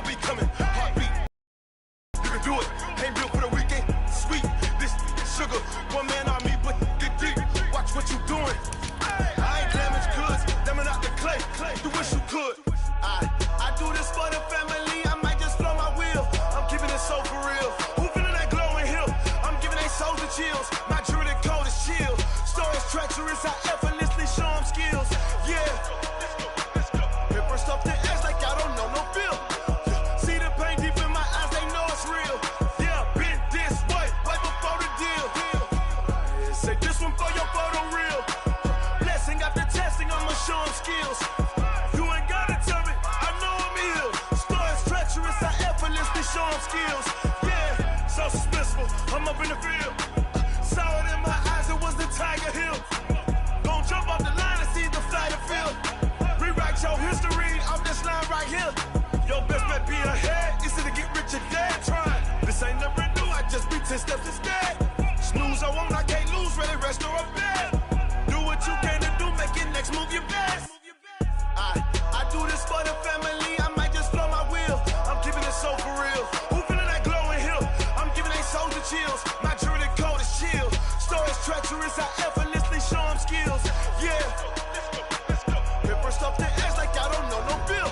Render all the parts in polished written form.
I'll be coming. Heartbeat. You can do it. Ain't built for the weekend. Sweet. This sugar. One man army, but get deep. Watch what you doing. I ain't damaged goods. Damn out the clay. You wish you could. I do this for the family. I might just blow my wheel. I'm keeping it so for real. Who feeling that glowing hill? I'm giving they souls the chills. My jewelry cold is chill. Stories treacherous. I effortlessly show them skills. Yeah. Paper stuff the edge like I don't know no feel. See the pain deep in my eyes, they know it's real. Yeah, been this way, right before the deal. Say this one for your photo real. Blessing after testing, I'ma show them skills. You ain't gotta tell me, I know I'm ill. Stories treacherous, I effortlessly show them skills. Yeah, so suspenseful, I'm up in the field. Saw it in my eyes, it was the Tiger Hill. Gon' jump off the line and see the flight of field. Rewrite your history off this line right here. Your best bet be ahead, easy to get rich or dead trying. This ain't never new, I just be 10 steps instead. Snooze I won't, I can't lose, ready, rest or a bed. Do what you can to do, make it next move your best. I do this for the family, I might just blow my wheel. I'm keeping it so for real. Who feeling that glowing hill? I'm giving they souls the chills. My jewelry cold is chill. Stories treacherous, I effortlessly show them skills. Yeah. Paper stuff the edge like I don't know no feel.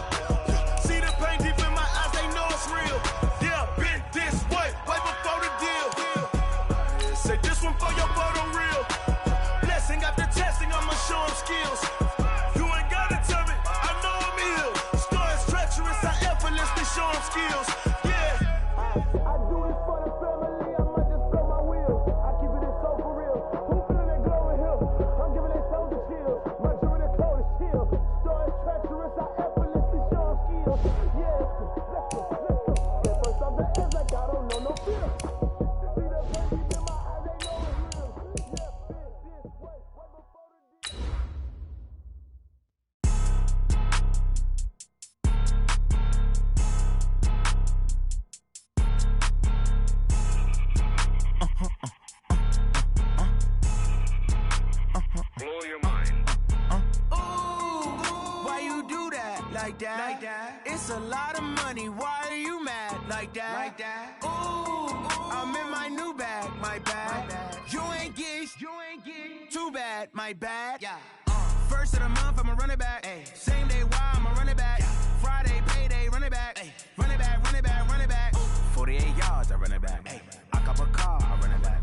See the pain deep in my eyes, they know it's real. Yeah, been this way, right before the deal. Say this one for your photo real. Blessing after testing, I'ma show them skills. You ain't gotta tell me, I know I'm ill. Stories treacherous, I effortlessly show them skills. Yeah. I do this for the family, I might just blow my wheel. I keep it so for real. Who feeling that glowing hill? I'm giving they souls the chills. My jewelry cold is chill. Stories treacherous, I effortlessly show them skills. Yeah, let's go. Paper stuff the edge like I don't know no fear. See the pain deep in my eyes, they know it's real. Yeah, been this way, right before the deal. Blow your mind. Ooh, why you do that? Like that? It's a lot of money. Why are you mad? Like that? Ooh, I'm in my new bag. My bad. You ain't get too bad. My bad. Yeah. First of the month, I'ma run it back. Ay. Same day, why I'ma run it back. Friday, payday, run it back. Ay. Run it back, run it back, run it back. 48 yards, I run it back. Ay. I cop a car, I run it back.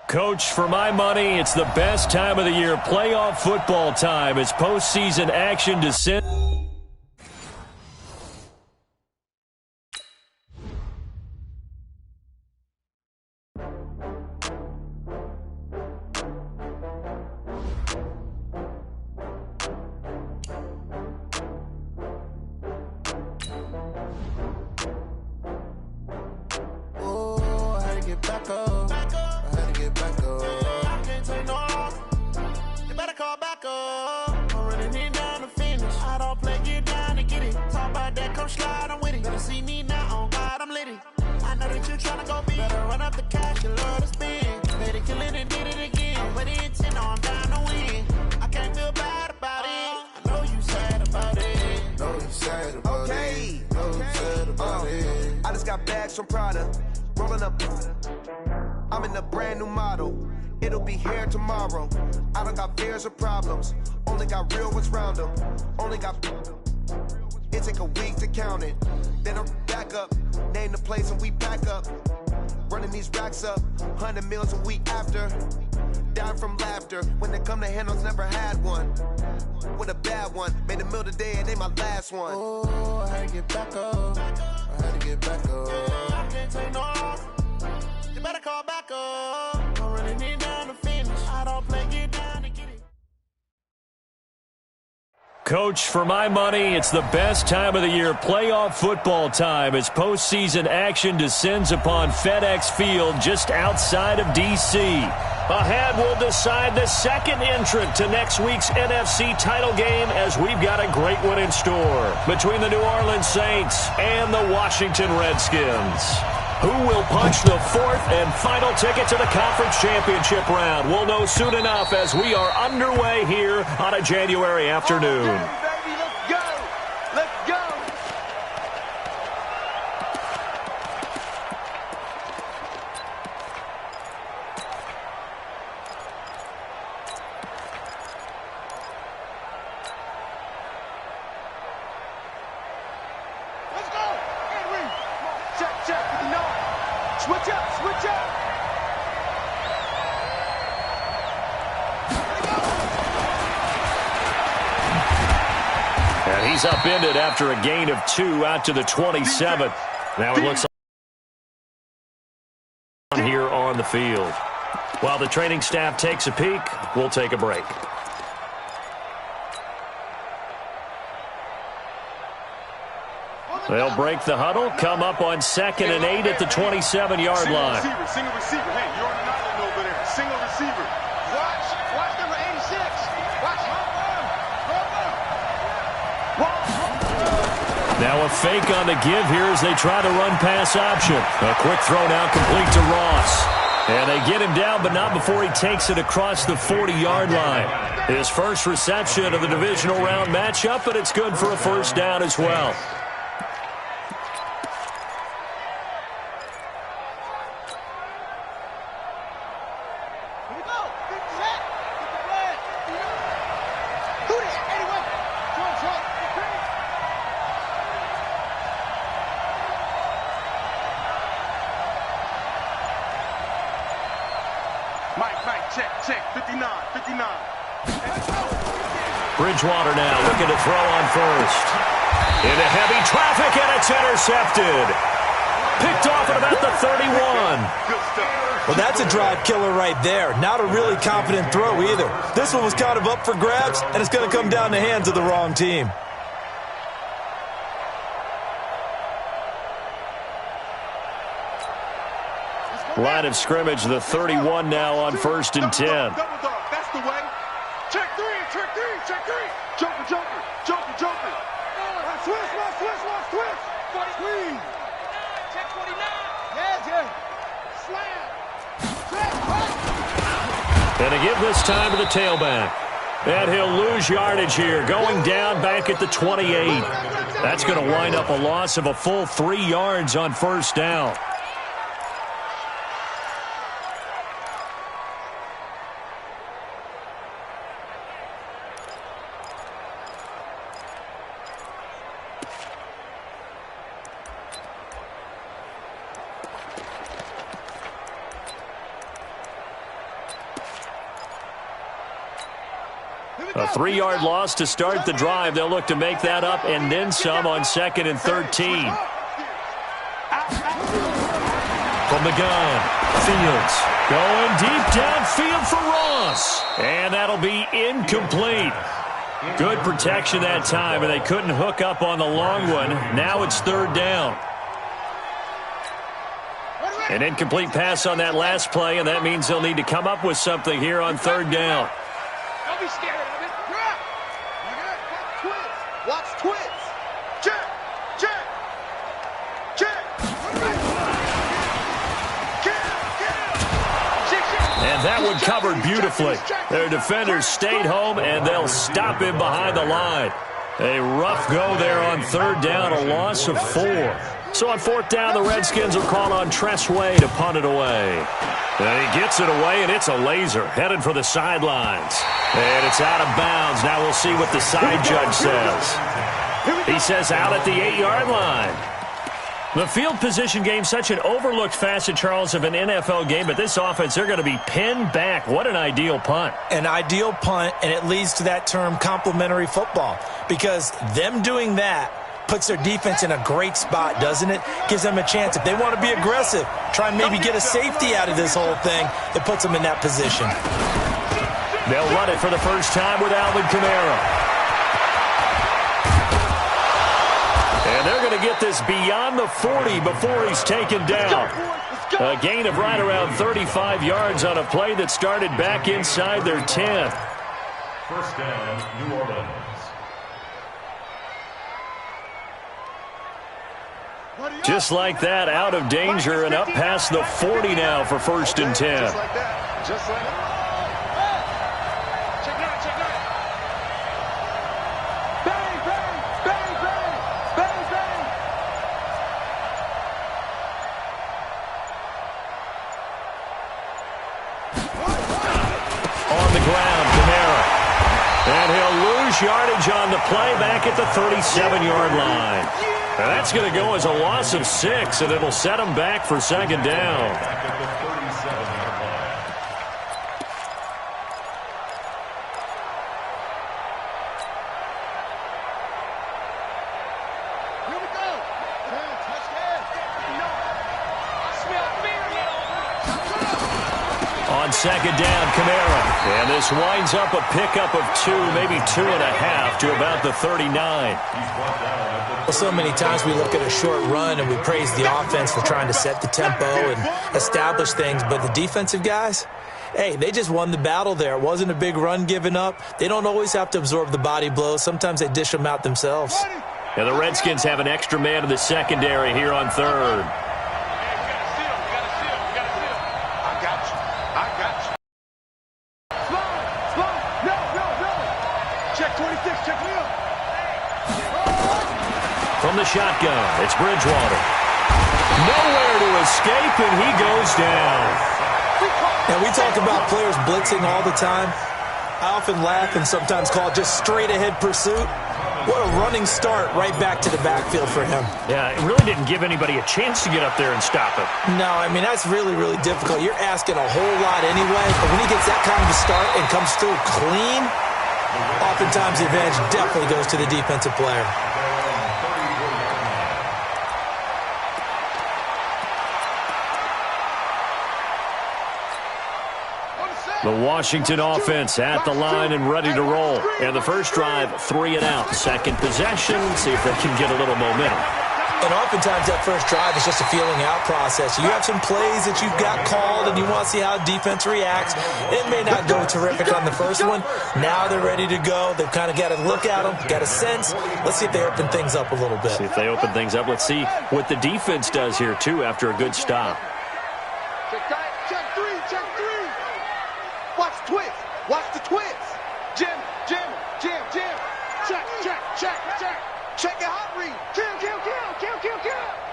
Coach, for my money, it's the best time of the year. Playoff football time as postseason action descends. Oh, I had to get back up. I can't take no loss. You better call back up. I'm running it down to finish. I don't play, get down to get it. Talk about that, come slide, I'm with it. Better see me now, on God, I'm lit it. I know that you're trying to go big. Better run up the cash, you love to spend. Better kill it and did it again. I'm with it, 10, I'm down to win. I can't feel bad about it. I know you sad about it. Know you sad about it. Know you sad about it. I just got bags from Prada. Rolling up. I'm in a brand new model. It'll be here tomorrow. I don't got fears or problems. Only got real ones round them. Only got. It take a week to count it. Then I'm back up. Name the place and we back up. Running these racks up. 100 meals a week after. Down from laughter. When they come to handles, never had one. With a bad one. Made a meal today and they my last one. Oh, I had to get back up. I had to get back up. I can't take no loss. You better call back up. I'm running it down to finish. I don't play, get down to get it. Coach, for my money, it's the best time of the year. Playoff football time as postseason action descends upon FedEx Field just outside of D.C. Ahead, we'll decide the second entrant to next week's NFC title game as we've got a great one in store between the New Orleans Saints and the Washington Redskins. Who will punch the fourth and final ticket to the conference championship round? We'll know soon enough as we are underway here on a January afternoon. Okay, baby, let's go. Let's go. Let's go. Henry. Check, check. No. Switch up, switch up. And he's upended after a gain of 2 out to the 27th. Now it looks like here on the field. While the training staff takes a peek, we'll take a break. They'll break the huddle, come up on 2nd and 8 at the 27-yard line. Single receiver. Hey, you're on an island over there. Single receiver. Watch number 86. Watch. Now a fake on the give here as they try to run pass option. A quick throw now complete to Ross. And they get him down, but not before he takes it across the 40-yard line. His first reception of the divisional round matchup, but it's good for a first down as well. Mike, check, 59. Bridgewater now looking to throw on first. Into heavy traffic, and it's intercepted. Picked off at about the 31. Good stuff. Well, that's a drive killer right there. Not a really confident throw either. This one was kind of up for grabs, and it's going to come down the hands of the wrong team. Line of scrimmage, the 31 now on 1st and 10. Double dog, that's the way. Check three. Joker. Switch. Squeeze. Check 49. Yeah. Slam. And a give this time to the tailback. And he'll lose yardage here, going down back at the 28. That's going to wind up a loss of a full 3 yards on first down. A 3-yard loss to start the drive. They'll look to make that up and then some on 2nd and 13. From the gun, Fields going deep downfield for Ross. And that'll be incomplete. Good protection that time, and they couldn't hook up on the long one. Now it's 3rd down. An incomplete pass on that last play, and that means they'll need to come up with something here on 3rd down. Don't be scared of it. Watch twins. Check. And that one covered beautifully. Their defenders stayed home, and they'll stop him behind the line. A rough go there on 3rd down, a loss of 4. So on 4th down, the Redskins will call on Tressway to punt it away. And he gets it away, and it's a laser headed for the sidelines. And it's out of bounds. Now we'll see what the side judge says. He says out at the 8-yard line. The field position game, such an overlooked facet, Charles, of an NFL game, but this offense, they're going to be pinned back. What an ideal punt. An ideal punt, and it leads to that term complementary football, because them doing that puts their defense in a great spot, doesn't it? Gives them a chance. If they want to be aggressive, try and maybe get a safety out of this whole thing, it puts them in that position. They'll run it for the first time with Alvin Kamara. And they're going to get this beyond the 40 before he's taken down. A gain of right around 35 yards on a play that started back inside their 10. First down, New Orleans. Just like that, out of danger and up past the 40 now for 1st and 10. Just like that. Just like that. And he'll lose yardage on the play back at the 37-yard line. And that's going to go as a loss of 6, and it'll set him back for 2nd down. Back at the 37-yard line. Here we go. On 2nd down, Kamara. And this winds up a pickup of 2, maybe 2.5 to about the 39. Well, so many times we look at a short run and we praise the offense for trying to set the tempo and establish things, but the defensive guys, hey, they just won the battle there. It wasn't a big run given up. They don't always have to absorb the body blows. Sometimes they dish them out themselves. And the Redskins have an extra man in the secondary here on 3rd. From the shotgun, it's Bridgewater. Nowhere to escape, and he goes down. Now, we talk about players blitzing all the time. I often laugh and sometimes call it just straight-ahead pursuit. What a running start right back to the backfield for him. Yeah, it really didn't give anybody a chance to get up there and stop it. No, I mean, that's really, really difficult. You're asking a whole lot anyway, but when he gets that kind of a start and comes through clean, oftentimes the advantage definitely goes to the defensive player. The Washington offense at the line and ready to roll. And the first drive, 3 and out. Second possession, see if they can get a little momentum. And oftentimes that first drive is just a feeling out process. You have some plays that you've got called and you want to see how defense reacts. It may not go terrific on the first one. Now they're ready to go. They've kind of got to look at them, got a sense. Let's see if they open things up a little bit. See if they open things up. Let's see what the defense does here, too, after a good stop. Check three. Watch the twist. Watch the twist. Jim. Check your hot read. Kill.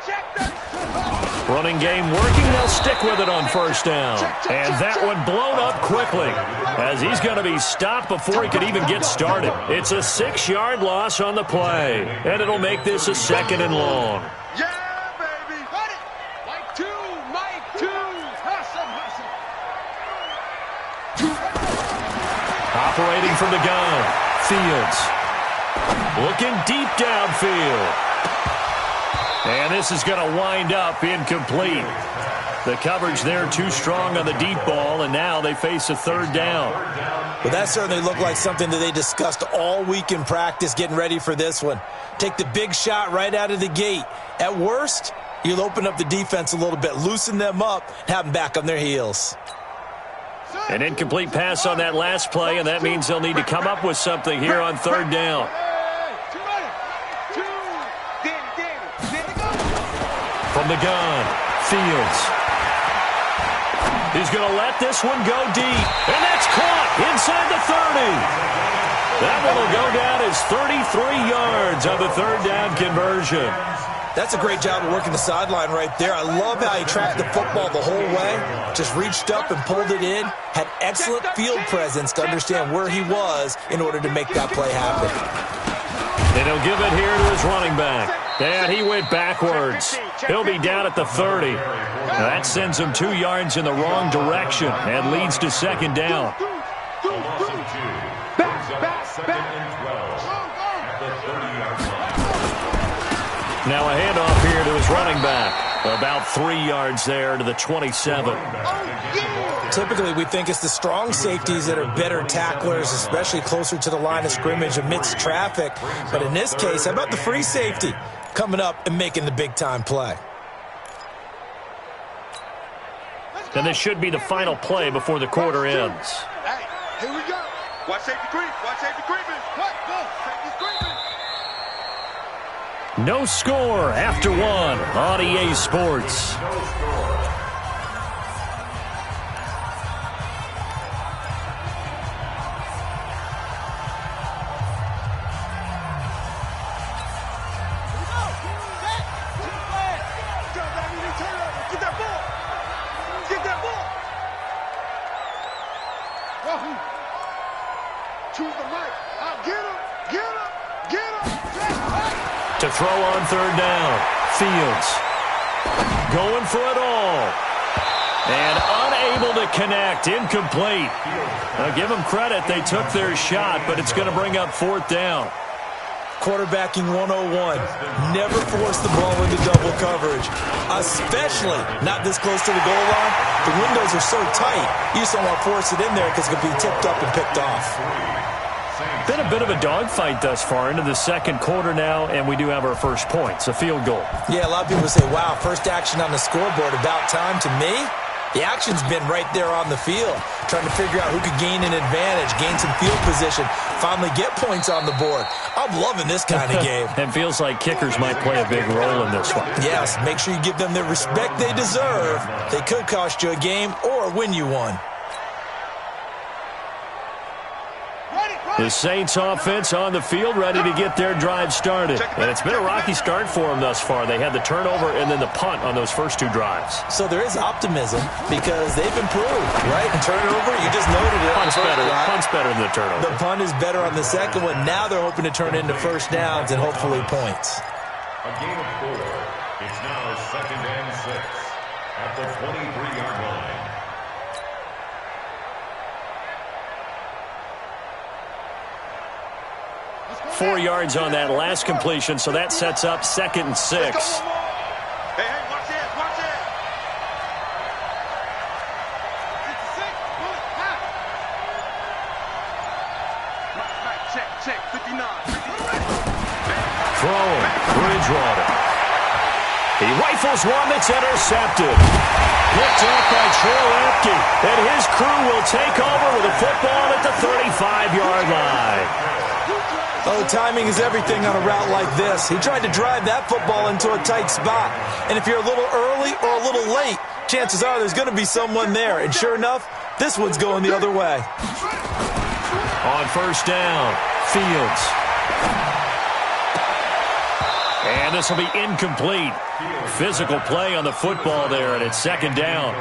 Check that. Running game working. They'll stick with it on first down. And that one blown up quickly as he's going to be stopped before he could even get started. It's a 6-yard loss on the play. And it'll make this a 2nd and long. Yeah, baby. Got it. Mike 2. Hustle. Operating from the gun, Fields. Looking deep downfield. And this is going to wind up incomplete. The coverage there too strong on the deep ball, and now they face a 3rd down. Well, that certainly looked like something that they discussed all week in practice getting ready for this one. Take the big shot right out of the gate. At worst, you'll open up the defense a little bit, loosen them up, and have them back on their heels. An incomplete pass on that last play, and that means they'll need to come up with something here on 3rd down. From the gun, Fields. He's going to let this one go deep, and that's caught inside the 30. That one will go down as 33 yards on the 3rd down conversion. That's a great job of working the sideline right there. I love how he tracked the football the whole way. Just reached up and pulled it in. Had excellent field presence to understand where he was in order to make that play happen. And he'll give it here to his running back. And he went backwards. He'll be down at the 30. That sends him 2 yards in the wrong direction and leads to 2nd down. Now a handoff here to his running back. About 3 yards there to the 27. Typically, we think it's the strong safeties that are better tacklers, especially closer to the line of scrimmage amidst traffic. But in this case, how about the free safety coming up and making the big-time play? And this should be the final play before the quarter ends. Hey, here we go. Watch safety creep. Safety's creeping. No score after one on EA Sports. To throw on third down. Fields going for it all. And unable to connect. Incomplete. Now give them credit. They took their shot, but it's going to bring up fourth down. Quarterbacking 101. Never force the ball into double coverage, especially not this close to the goal line. The windows are so tight, you just don't want to force it in there because it could be tipped up and picked off. Been a bit of a dogfight thus far into the second quarter now, and we do have our first points, a field goal. Yeah, a lot of people say, wow, first action on the scoreboard, about time. To me, the action's been right there on the field, trying to figure out who could gain an advantage, gain some field position, finally get points on the board. I'm loving this kind of game. And feels like kickers might play a big role in this one. Yes, make sure you give them the respect they deserve. They could cost you a game or win you one. The Saints offense on the field ready to get their drive started. And it's been a rocky start for them thus far. They had the turnover and then the punt on those first two drives. So there is optimism because they've improved, right? And turnover, you just noted it. Punt's better than the turnover. The punt is better on the second one. Now they're hoping to turn it into first downs and hopefully points. A game of 4. It's now 2nd and 6 at the 23-yard line. 4 yards on that last completion, so that sets up 2nd and 6. Hey, watch it, watch it. 56, check, 59. Throwing, Bridgewater. He rifles one that's intercepted. Picked off by Trelevsky, and his crew will take over with a football at the 35-yard line. Oh, timing is everything on a route like this. He tried to drive that football into a tight spot. And if you're a little early or a little late, chances are there's going to be someone there. And sure enough, this one's going the other way. On first down, Fields. And this will be incomplete. Physical play on the football there, and it's 2nd down.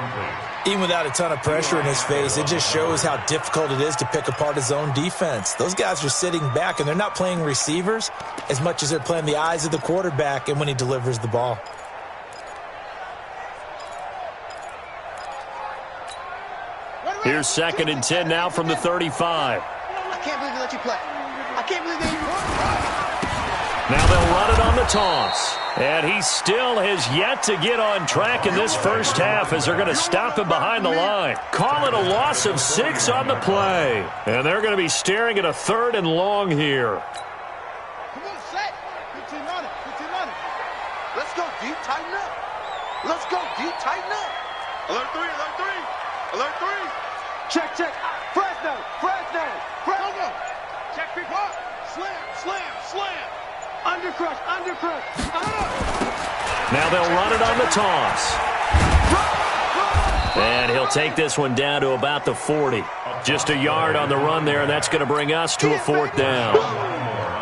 Even without a ton of pressure in his face, it just shows how difficult it is to pick apart his own defense. Those guys are sitting back, and they're not playing receivers as much as they're playing the eyes of the quarterback and when he delivers the ball. Here's 2nd and 10 now from the 35. I can't believe they let you play. I can't believe they... Now they'll run it on the toss. And he still has yet to get on track in this first half as they're going to stop him behind the line. Call it a loss of 6 on the play. And they're going to be staring at a 3rd and long here. Come on, set. 15 on it. 15 on it. Let's go deep, tighten up. Let's go deep, tighten up. Alert 3, alert 3. Alert 3. Check, check. Fresno. Check, big hop. Slam. Undercrush. Now they'll run it on the toss. And he'll take this one down to about the 40. Just a yard on the run there, and that's going to bring us to a 4th down.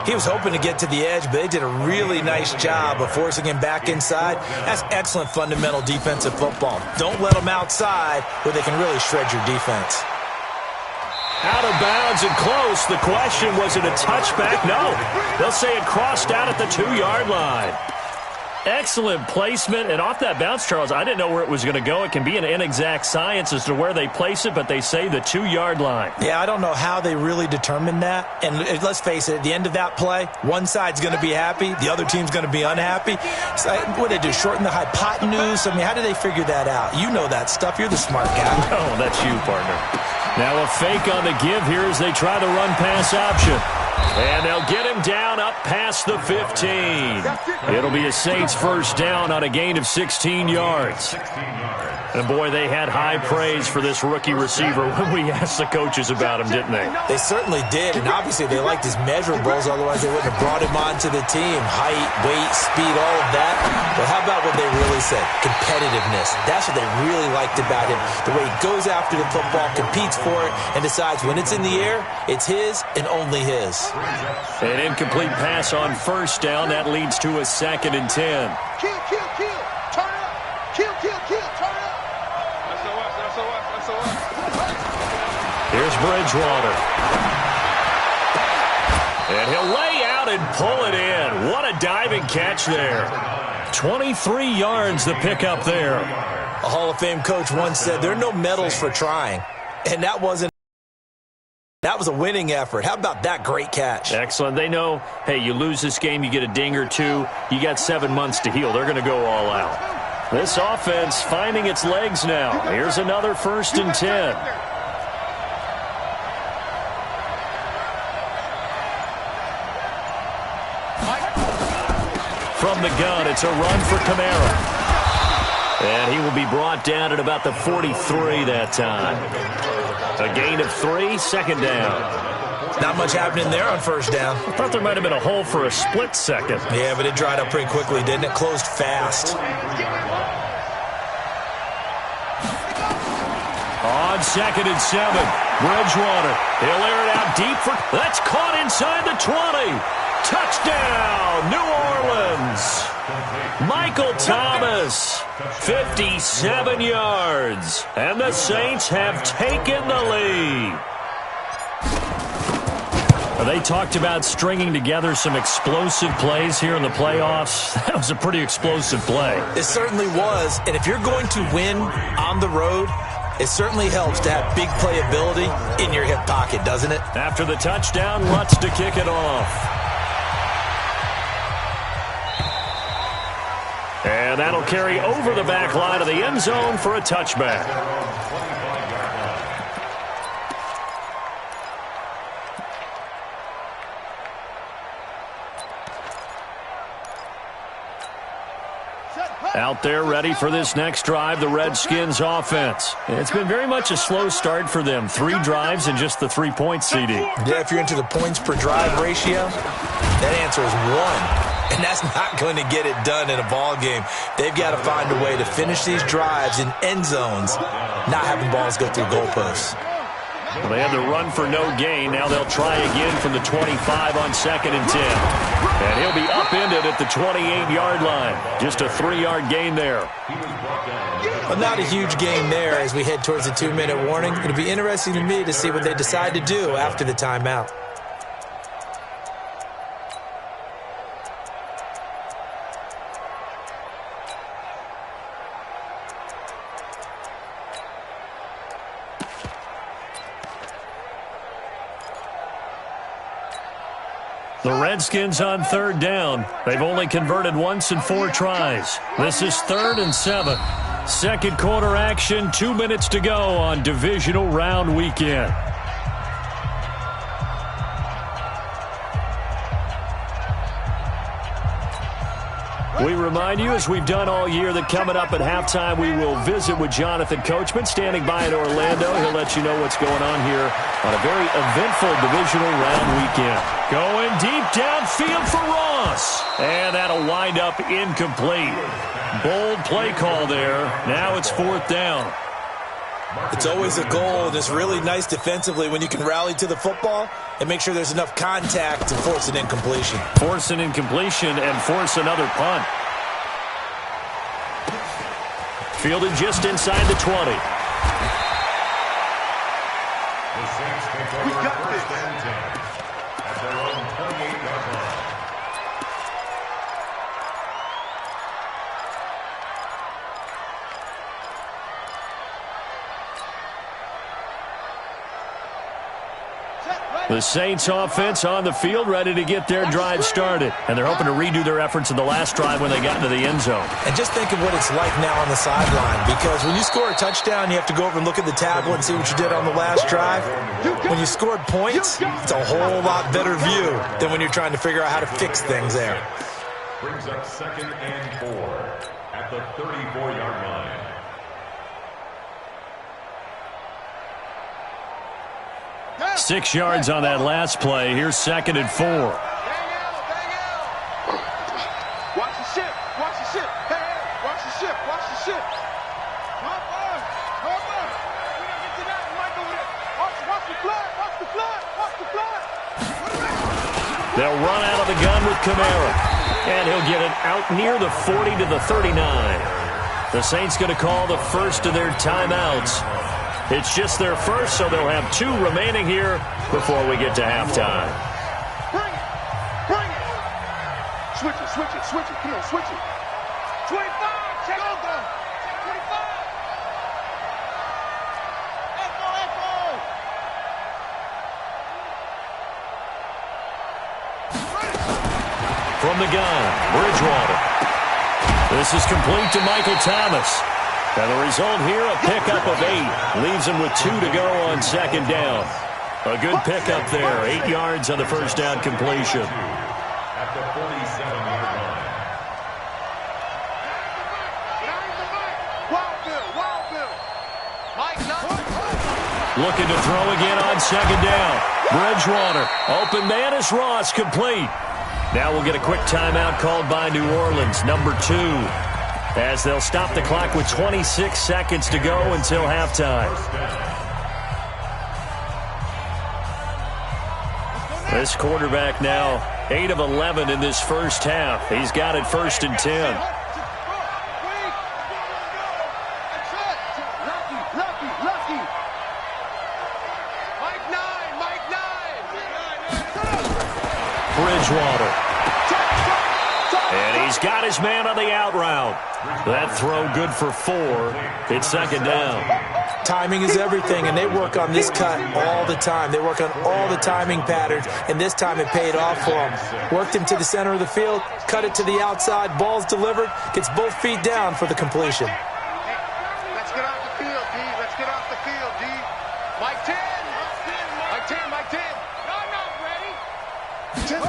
He was hoping to get to the edge, but they did a really nice job of forcing him back inside. That's excellent fundamental defensive football. Don't let them outside where they can really shred your defense. Out of bounds and close. The question, was it a touchback? No. They'll say it crossed out at the 2-yard line. Excellent placement. And off that bounce, Charles, I didn't know where it was going to go. It can be an inexact science as to where they place it, but they say the 2-yard line. Yeah, I don't know how they really determined that. And let's face it, at the end of that play, one side's going to be happy, the other team's going to be unhappy. So, what did they do, shorten the hypotenuse? I mean, how did they figure that out? You know that stuff. You're the smart guy. Oh, that's you, partner. Now a fake on the give here as they try the run-pass option. And they'll get him down up past the 15. It'll be a Saints first down on a gain of 16 yards. 16 yards. And, boy, they had high praise for this rookie receiver when we asked the coaches about him, didn't they? They certainly did, and obviously they liked his measurables, otherwise they wouldn't have brought him onto the team. Height, weight, speed, all of that. But how about what they really said? Competitiveness. That's what they really liked about him. The way he goes after the football, competes for it, and decides when it's in the air, it's his and only his. An incomplete pass on first down. That leads to a 2nd and 10. Kill, kill, kill. Turn up. Kill, kill, kill. Turn up. That's a what. Here's Bridgewater. And he'll lay out and pull it in. What a diving catch there. 23 yards the pickup there. A Hall of Fame coach once said there are no medals for trying. And that was a winning effort. How about that great catch? Excellent. They know, hey, you lose this game, you get a ding or two. You got 7 months to heal. They're going to go all out. This offense finding its legs now. Here's another 1st and 10. From the gun, it's a run for Kamara. And he will be brought down at about the 43 that time. A gain of 3, 2nd down. Not much happening there on first down. I thought there might have been a hole for a split second. Yeah, but it dried up pretty quickly, didn't it? Closed fast. On 2nd and 7, Bridgewater. He'll air it out deep for... That's caught inside the 20. Touchdown, New Orleans. Michael Thomas, 57 yards. And the Saints have taken the lead. They talked about stringing together some explosive plays here in the playoffs. That was a pretty explosive play. It certainly was. And if you're going to win on the road, it certainly helps to have big playability in your hip pocket, doesn't it? After the touchdown, Lutz to kick it off. And that'll carry over the back line of the end zone for a touchback. Out there ready for this next drive, the Redskins offense. It's been very much a slow start for them. 3 drives and just the 3-point seeding. Yeah, if you're into the points per drive ratio, that answer is 1. And that's not going to get it done in a ball game. They've got to find a way to finish these drives in end zones, not having balls go through goalposts. Well, they had to run for no gain. Now they'll try again from the 25 on 2nd and 10. And he'll be upended at the 28-yard line. Just a 3-yard gain there. Well, not a huge gain there as we head towards the 2-minute warning. It'll be interesting to me to see what they decide to do after the timeout. The Redskins on 3rd down. They've only converted once in 4 tries. This is 3rd and 7. Second quarter action, 2 minutes to go on divisional round weekend. We remind you, as we've done all year, that coming up at halftime, we will visit with Jonathan Coachman, standing by in Orlando. He'll let you know what's going on here on a very eventful divisional round weekend. Going deep downfield for Ross. And that'll wind up incomplete. Bold play call there. Now it's 4th down. It's always a goal, and it's really nice defensively when you can rally to the football and make sure there's enough contact to force an incompletion. Force an incompletion and force another punt. Fielded just inside the 20. We got this. At their own 28-yard line. The Saints offense on the field, ready to get their drive started. And they're hoping to redo their efforts in the last drive when they got into the end zone. And just think of what it's like now on the sideline, because when you score a touchdown, you have to go over and look at the tablet and see what you did on the last drive. When you scored points, it's a whole lot better view than when you're trying to figure out how to fix things there. Brings up 2nd and 4 at the 34-yard line. 6 yards on that last play. Here's 2nd and 4. Watch the ship. Watch the ship. Hey, watch the ship. Watch the ship. Hop on. Hop on. We don't get to that. Mike over there. Watch the flood. Watch the flood. Watch the flood. They'll run out of the gun with Kamara. And he'll get it out near the 40 to the 39. The Saints going to call the first of their timeouts. It's just their first, so they'll have 2 remaining here before we get to halftime. Bring it. Bring it. Switch it. Switch it. Switch it. Come on. Switch it. 25. Check it. Go. 25. Echo. Echo. From the gun, Bridgewater. This is complete to Michael Thomas. And the result here, a pickup of 8. Leaves him with 2 to go on 2nd down. A good pickup there. 8 yards on the first down completion. At the 47-yard line. Wild Bill. Mike, Looking to throw again on 2nd down. Bridgewater. Open man is Ross, complete. Now we'll get a quick timeout called by New Orleans, number 2. As they'll stop the clock with 26 seconds to go until halftime. This quarterback now 8 of 11 in this first half. He's got it 1st and 10. Lucky. Mike 9. Bridgewater. And he's got his man on the out route. That throw good for 4. It's 2nd down. Timing is everything, and they work on this cut all the time. They work on all the timing patterns, and this time it paid off for them. Worked him to the center of the field, cut it to the outside, ball's delivered, gets both feet down for the completion. Let's get off the field, D. Let's get off the field, D. Mike 10. Mike 10. No, I'm not ready. 10.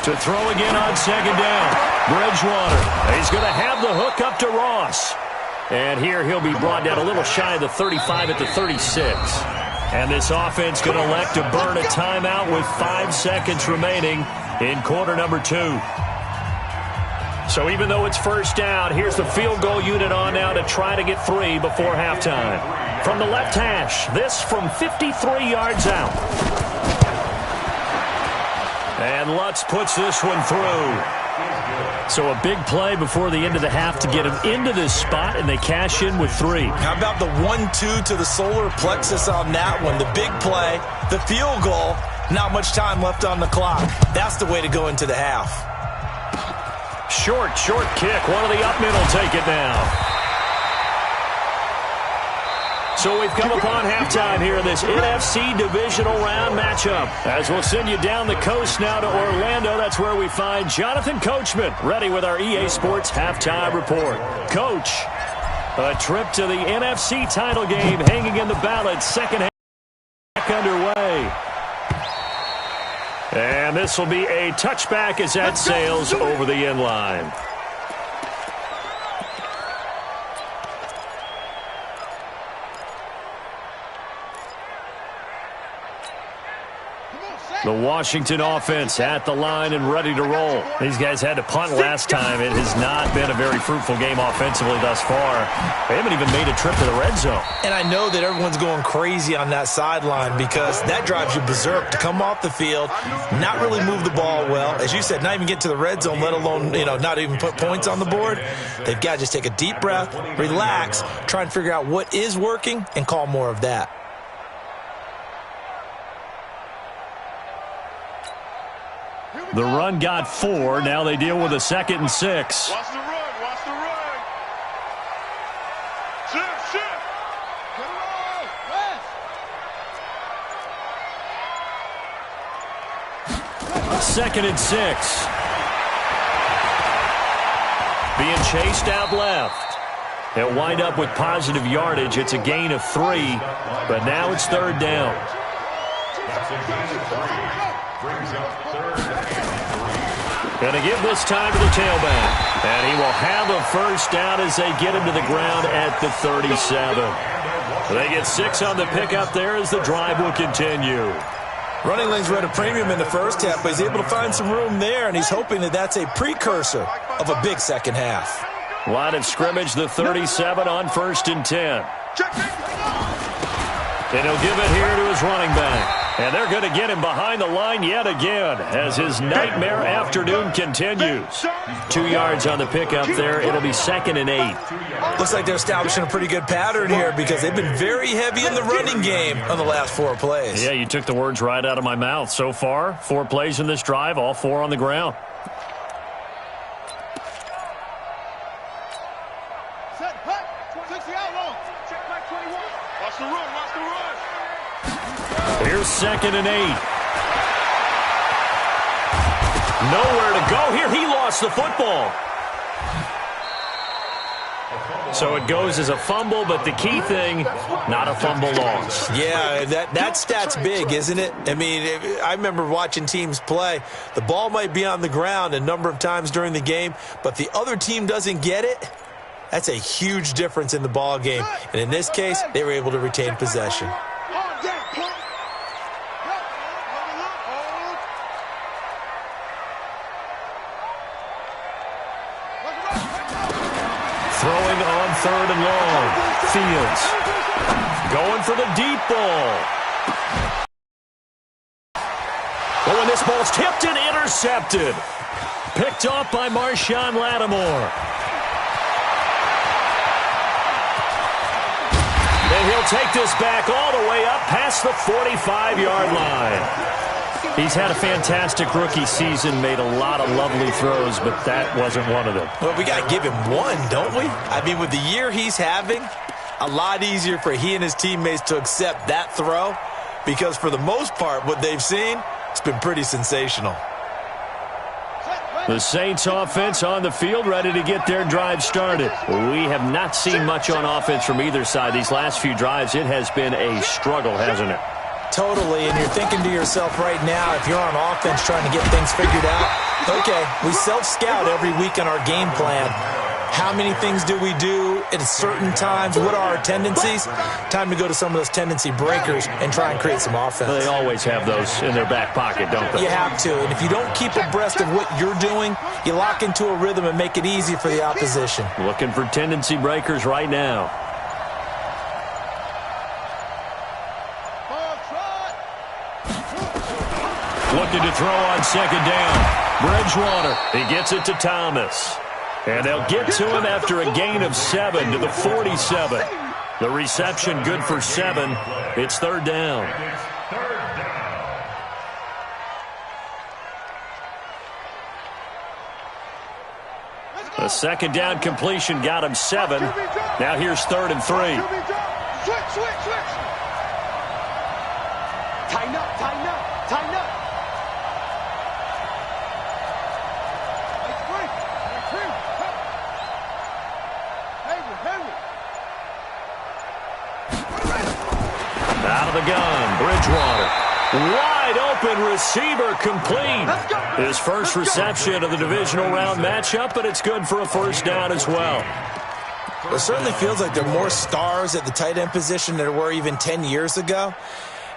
To throw again on 2nd down. Bridgewater. He's going to have the hook up to Ross. And here he'll be brought down a little shy of the 35 at the 36. And this offense going to elect to burn a timeout with 5 seconds remaining in quarter number 2. So even though it's first down, here's the field goal unit on now to try to get 3 before halftime. From the left hash, this from 53 yards out. And Lutz puts this one through. So a big play before the end of the half to get him into this spot, and they cash in with 3. How about the 1-2 to the solar plexus on that one? The big play, the field goal, not much time left on the clock. That's the way to go into the half. Short kick. One of the up mid will take it now. So we've come upon halftime here in this NFC divisional round matchup. As we'll send you down the coast now to Orlando. That's where we find Jonathan Coachman ready with our EA Sports halftime report. Coach, a trip to the NFC title game hanging in the balance. Second half underway. And this will be a touchback as that sails over the end line. The Washington offense at the line and ready to roll. These guys had to punt last time. It has not been a very fruitful game offensively thus far. They haven't even made a trip to the red zone. And I know that everyone's going crazy on that sideline because that drives you berserk to come off the field, not really move the ball well. As you said, not even get to the red zone, let alone, not even put points on the board. They've got to just take a deep breath, relax, try and figure out what is working and call more of that. The run got 4. Now they deal with a 2nd and 6. Watch the run. Watch the run. Shift. Get away. West. 2nd and 6. Being chased out left. They'll wind up with positive yardage. It's a gain of 3, but now it's 3rd down. That's a gain of 3. Brings up 3rd and 3. Going to give this time to the tailback. And he will have a first down as they get him to the ground at the 37. They get 6 on the pickup there as the drive will continue. Running lanes were at a premium in the first half, but he's able to find some room there, and he's hoping that that's a precursor of a big second half. Line of scrimmage, the 37 on 1st and 10. And he'll give it here to his running back. And they're going to get him behind the line yet again as his nightmare afternoon continues. 2 yards on the pickup there. It'll be 2nd and 8. Looks like they're establishing a pretty good pattern here because they've been very heavy in the running game on the last 4 plays. Yeah, you took the words right out of my mouth. So far, 4 plays in this drive, all 4 on the ground. Here's 2nd and 8. Nowhere to go here. He lost the football. So it goes as a fumble, but the key thing, not a fumble loss. Yeah, that stat's big, isn't it? I mean, I remember watching teams play. The ball might be on the ground a number of times during the game, but the other team doesn't get it. That's a huge difference in the ball game. And in this case, they were able to retain possession. Throwing on 3rd and long. Fields going for the deep ball. Oh, and this ball's tipped and intercepted. Picked off by Marshawn Lattimore. And he'll take this back all the way up past the 45-yard line. He's had a fantastic rookie season, made a lot of lovely throws, but that wasn't one of them. Well, we got to give him one, don't we? I mean, with the year he's having, a lot easier for he and his teammates to accept that throw because for the most part, what they've seen, it's been pretty sensational. The Saints offense on the field, ready to get their drive started. We have not seen much on offense from either side. These last few drives, it has been a struggle, hasn't it? Totally, and you're thinking to yourself right now, if you're on offense trying to get things figured out, okay, we self-scout every week in our game plan. How many things do we do at certain times? What are our tendencies? Time to go to some of those tendency breakers and try and create some offense. They always have those in their back pocket, don't they? You have to, and if you don't keep abreast of what you're doing, you lock into a rhythm and make it easy for the opposition. Looking for tendency breakers right now. Looking to throw on 2nd down. Bridgewater, he gets it to Thomas. And they'll get to him after a gain of 7 to the 47. The reception good for 7. It's 3rd down. A 2nd down completion got him 7. Now here's 3rd and 3. Switch. Tighten up. Out of the gun, Bridgewater. Wide open receiver complete. His first reception of the divisional round matchup, but it's good for a 1st down as well. It certainly feels like there are more stars at the tight end position than there were even 10 years ago.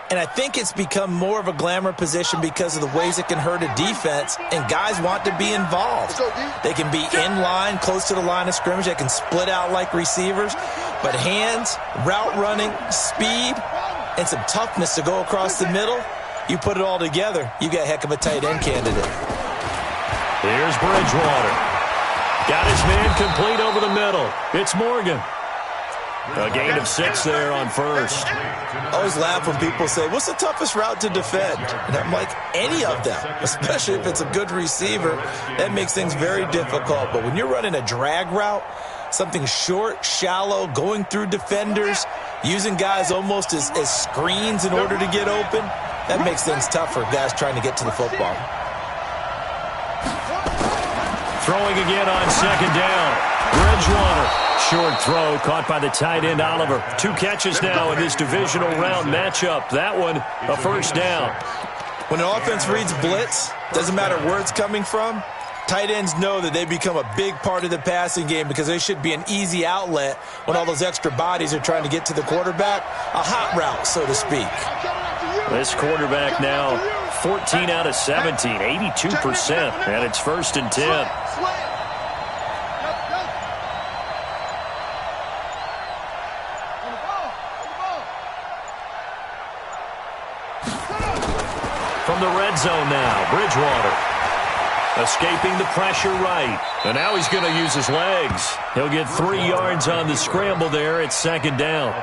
And I think it's become more of a glamour position because of the ways it can hurt a defense, and guys want to be involved. They can be in line, close to the line of scrimmage. They can split out like receivers. But hands, route running, speed, and some toughness to go across the middle, you put it all together, you got a heck of a tight end candidate. Here's Bridgewater. Got his man complete over the middle. It's Morgan. A gain of 6 there on 1st. I always laugh when people say, what's the toughest route to defend? And I'm like, any of them, especially if it's a good receiver. That makes things very difficult. But when you're running a drag route, something short, shallow, going through defenders, using guys almost as screens in order to get open, that makes things tough for guys trying to get to the football. Throwing again on 2nd down. Bridgewater. Short throw caught by the tight end Oliver. 2 catches now in this divisional round matchup. That one a 1st down. When an offense reads blitz, doesn't matter where it's coming from, Tight ends know that they become a big part of the passing game because they should be an easy outlet when all those extra bodies are trying to get to the quarterback. A hot route, so to speak. This quarterback now 14 out of 17, 82%, and it's 1st and 10. From the red zone now, Bridgewater. Escaping the pressure right. And now he's going to use his legs. He'll get 3 yards on the scramble there. It's 2nd down.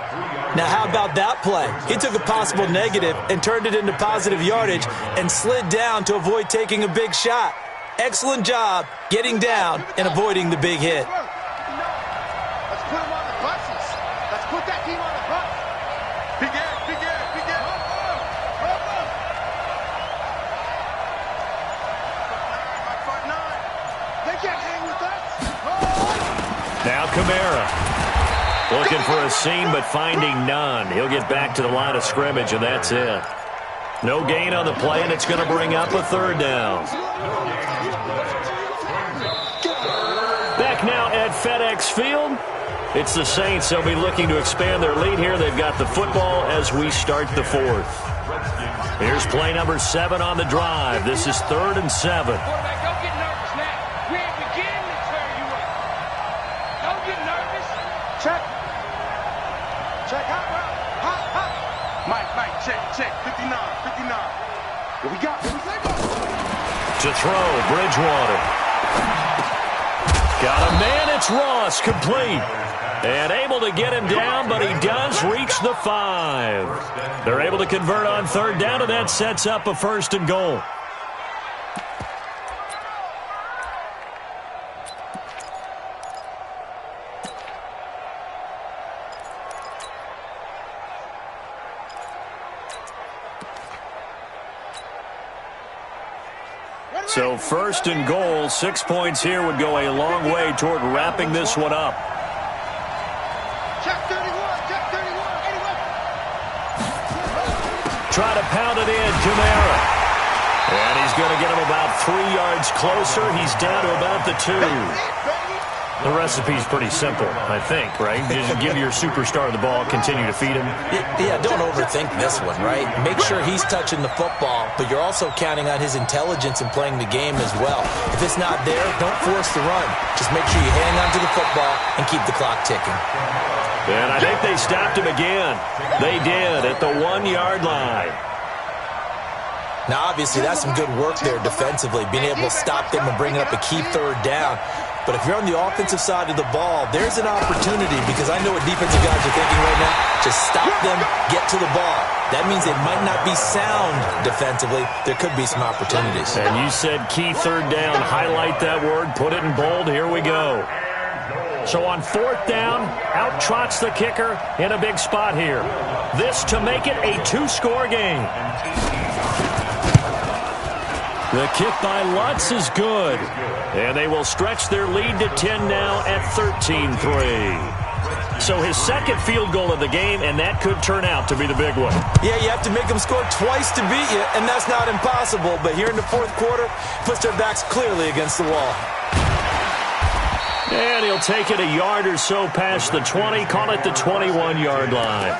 Now, how about that play? He took a possible negative and turned it into positive yardage and slid down to avoid taking a big shot. Excellent job getting down and avoiding the big hit. Let's put him on the buses. Let's put that team on the bus. Big air, big air, big air. They can't hang with us. Now Kamara. Looking for a seam, but finding none. He'll get back to the line of scrimmage, and that's it. No gain on the play, and it's going to bring up a 3rd down. Back now at FedEx Field. It's the Saints. They'll be looking to expand their lead here. They've got the football as we start the 4th. Here's play number 7 on the drive. This is 3rd and 7. Quarterback, don't get nervous now. We ain't beginning to tear you up. Don't get nervous. Check. Check. Hot route. Hot. Mike, check. 59. What we got? To throw, Bridgewater. Got a man, it's Ross, complete. And able to get him down, but he does reach the 5. They're able to convert on 3rd down, and that sets up a 1st and goal. So 1st and goal, 6 points here would go a long way toward wrapping this one up. Check 31. Try to pound it in, Kamara. And he's going to get him about 3 yards closer. He's down to about the 2. The recipe's pretty simple, I think, right? Just give your superstar the ball, continue to feed him. Yeah, don't overthink this one, right? Make sure he's touching the football, but you're also counting on his intelligence in playing the game as well. If it's not there, don't force the run. Just make sure you hang on to the football and keep the clock ticking. And I think they stopped him again. They did at the 1-yard line. Now, obviously, that's some good work there defensively, being able to stop them and bringing up a key 3rd down. But if you're on the offensive side of the ball, there's an opportunity because I know what defensive guys are thinking right now. Just stop them, get to the ball. That means they might not be sound defensively. There could be some opportunities. And you said key 3rd down. Highlight that word. Put it in bold. Here we go. So on 4th down, out trots the kicker in a big spot here. This to make it a 2-score game. The kick by Lutz is good. And they will stretch their lead to 10 now at 13-3. So his 2nd field goal of the game, and that could turn out to be the big one. Yeah, you have to make them score twice to beat you, and that's not impossible. But here in the 4th quarter, puts their backs clearly against the wall. And he'll take it a yard or so past the 20, call it the 21-yard line.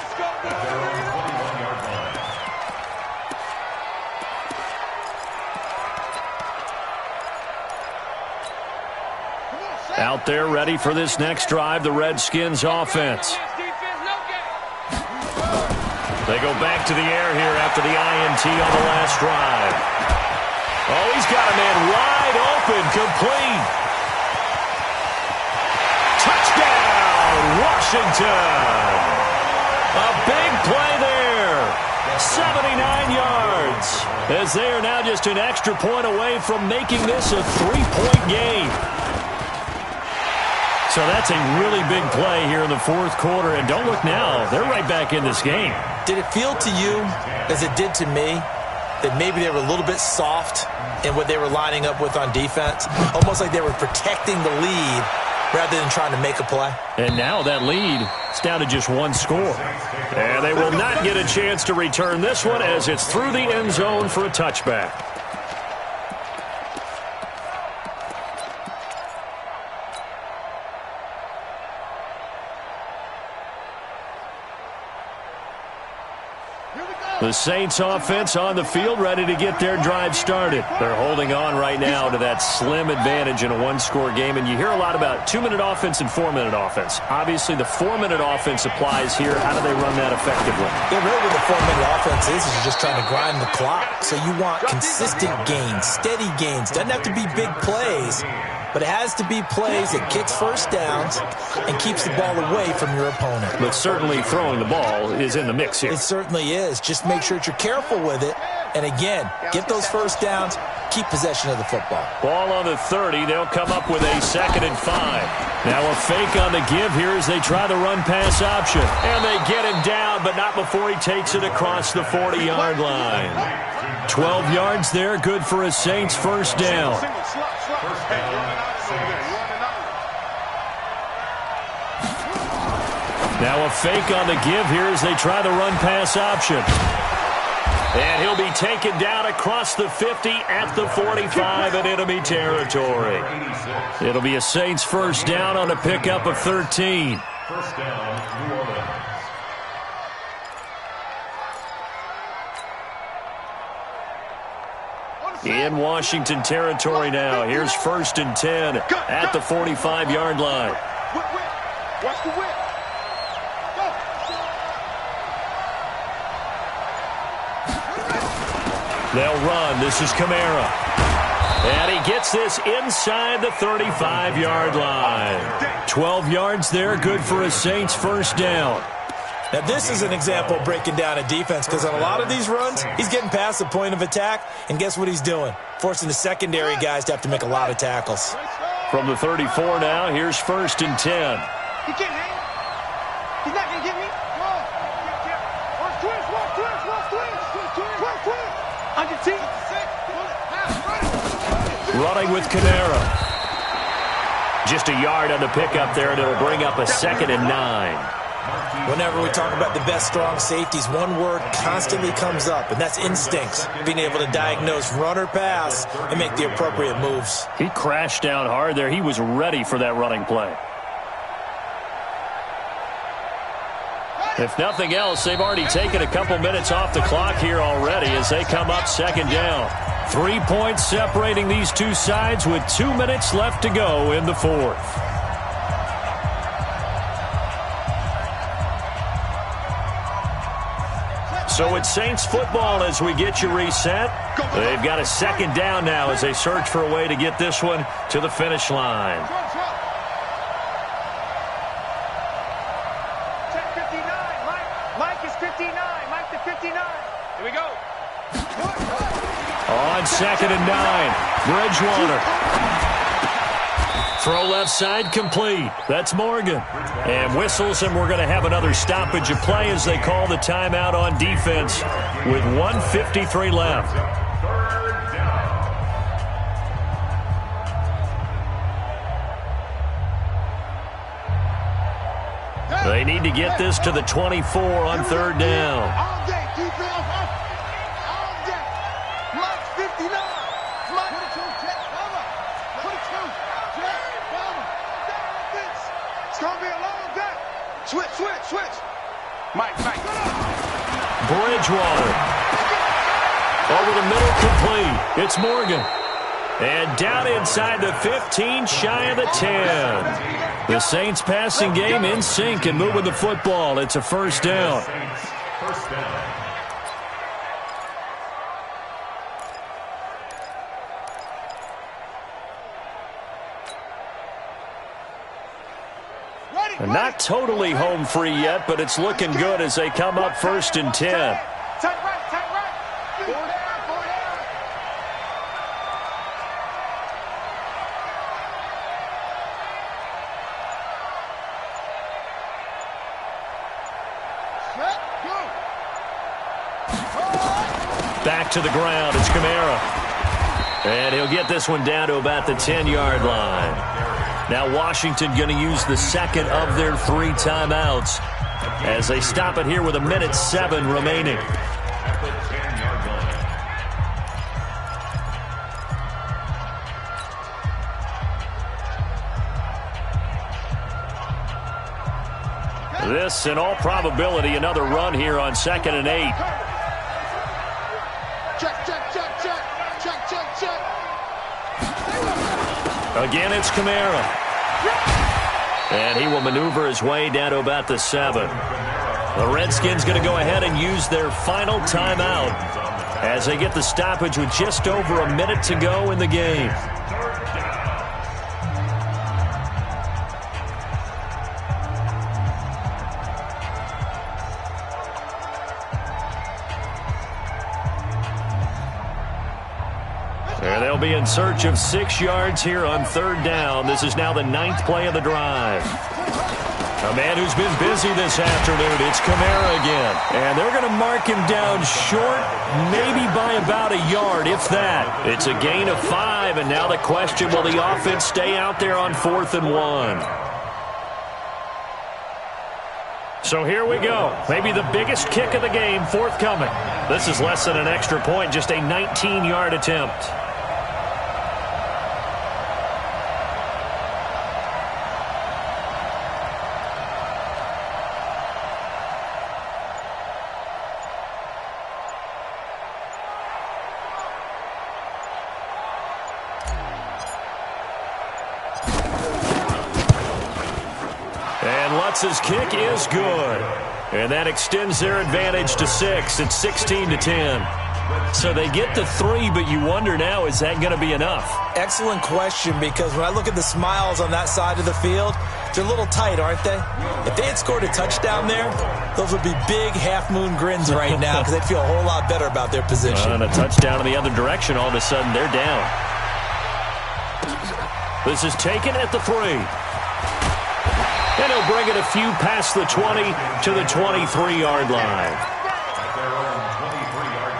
Out there ready for this next drive, the Redskins offense. They go back to the air here after the INT on the last drive. Oh, he's got a man wide open, complete. Touchdown, Washington. A big play there. 79 yards. As they are now just an extra point away from making this a 3-point game. So that's a really big play here in the 4th quarter. And don't look now, they're right back in this game. Did it feel to you, as it did to me, that maybe they were a little bit soft in what they were lining up with on defense? Almost like they were protecting the lead rather than trying to make a play. And now that lead is down to just 1 score. And they will not get a chance to return this one as it's through the end zone for a touchback. The Saints offense on the field, ready to get their drive started. They're holding on right now to that slim advantage in a one-score game, and you hear a lot about 2-minute offense and 4-minute offense. Obviously, the 4-minute offense applies here. How do they run that effectively? Yeah, really what the 4-minute offense is you're just trying to grind the clock. So you want consistent gains, steady gains. Doesn't have to be big plays, but it has to be plays that gets first downs and keeps the ball away from your opponent. But certainly throwing the ball is in the mix here. It certainly is. Just make sure that you're careful with it. And again, get those first downs, keep possession of the football. Ball on the 30. They'll come up with a 2nd and 5. Now a fake on the give here as they try the run-pass option. And they get him down, but not before he takes it across the 40-yard line. 12 yards there, good for a Saints first down. Now a fake on the give here as they try the run-pass option. And he'll be taken down across the 50 at the 45 in enemy territory. It'll be a Saints first down on a pickup of 13. First down, New Orleans. In Washington territory now. Here's 1st and 10 at the 45-yard line. Watch the whip. They'll run. This is Kamara. And he gets this inside the 35-yard line. 12 yards there, good for a Saints first down. Now, this is an example of breaking down a defense because on a lot of these runs, he's getting past the point of attack, and guess what he's doing? Forcing the secondary guys to have to make a lot of tackles. From the 34 now, here's 1st and 10. He can't hang. He's not going to get me. Watch twist. On your team. Running with Kamara. Just a yard on the pickup there, and it'll bring up a 2nd and 9. Whenever we talk about the best strong safeties, one word constantly comes up, and that's instincts. Being able to diagnose run or pass and make the appropriate moves. He crashed down hard there. He was ready for that running play. If nothing else, they've already taken a couple minutes off the clock here already as they come up 2nd down. 3 points separating these two sides with 2 minutes left to go in the 4th. So it's Saints football as we get you reset. They've got a 2nd down now as they search for a way to get this one to the finish line. Check 59. Mike is 59. Mike to 59. Here we go. On 2nd and 9, Bridgewater. Throw left side complete. That's Morgan. And whistles, and we're going to have another stoppage of play as they call the timeout on defense with 1:53 left. They need to get this to the 24 on 3rd down. All day, defense. All day. Mike's 59. Mike, 22, check, cover. 22, check, cover. Defense. It's going to be a long day. Switch. Mike. Bridgewater. Over the middle, complete. It's Morgan. And down inside the 15, shy of the 10. The Saints passing game in sync and moving the football. It's a first down. First down. And not totally home free yet, but it's looking good as they come up 1st and 10. Tight right. Back to the ground. It's Kamara. And he'll get this one down to about the 10-yard line. Now Washington going to use the 2nd of their 3 timeouts as they stop it here with 1:07 remaining. This, in all probability, another run here on 2nd and 8. Again, it's Kamara. And he will maneuver his way down to about the 7. The Redskins going to go ahead and use their final timeout as they get the stoppage with just over a minute to go in the game. And they'll be in search of 6 yards here on 3rd down. This is now the 9th play of the drive. A man who's been busy this afternoon, it's Kamara again. And they're going to mark him down short, maybe by about a yard, if that. It's a gain of 5, and now the question, will the offense stay out there on 4th and 1? So here we go. Maybe the biggest kick of the game forthcoming. This is less than an extra point, just a 19-yard attempt. Lutz's kick is good. And that extends their advantage to 6. It's 16-10. So they get to 3, but you wonder now, is that going to be enough? Excellent question, because when I look at the smiles on that side of the field, they're a little tight, aren't they? If they had scored a touchdown there, those would be big half-moon grins right now because they'd feel a whole lot better about their position. And a touchdown in the other direction, all of a sudden they're down. This is taken at the 3. And he'll bring it a few past the 20 to the 23-yard line. At their own 23-yard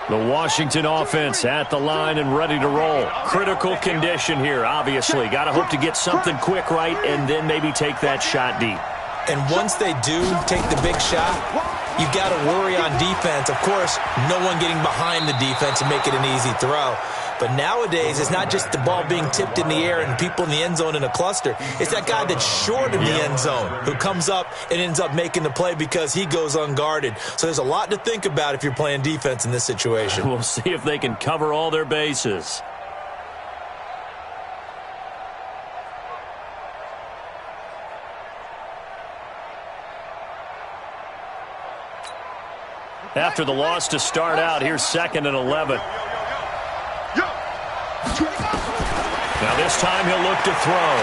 line. The Washington offense at the line and ready to roll. Critical condition here, obviously. Got to hope to get something quick right and then maybe take that shot deep. And once they do take the big shot, you've got to worry on defense. Of course, no one getting behind the defense and make it an easy throw. But nowadays, it's not just the ball being tipped in the air and people in the end zone in a cluster. It's that guy that's short in the end zone who comes up and ends up making the play because he goes unguarded. So there's a lot to think about if you're playing defense in this situation. We'll see if they can cover all their bases. After the loss to start out, here's 2nd and 11. Now this time he'll look to throw.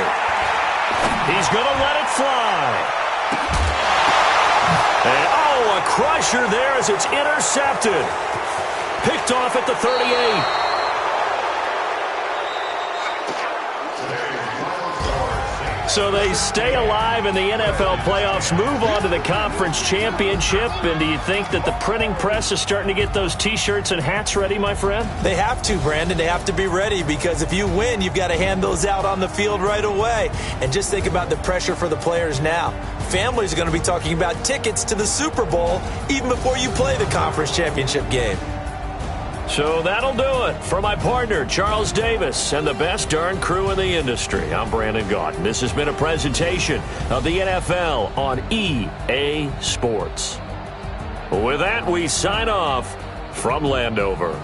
He's going to let it fly. And a crusher there as it's intercepted. Picked off at the 38. So they stay alive in the NFL playoffs, move on to the conference championship. And do you think that the printing press is starting to get those T-shirts and hats ready, my friend? They have to, Brandon. They have to be ready because if you win, you've got to hand those out on the field right away. And just think about the pressure for the players now. Families are going to be talking about tickets to the Super Bowl even before you play the conference championship game. So that'll do it. For my partner, Charles Davis, and the best darn crew in the industry, I'm Brandon Gaudin. This has been a presentation of the NFL on EA Sports. With that, we sign off from Landover.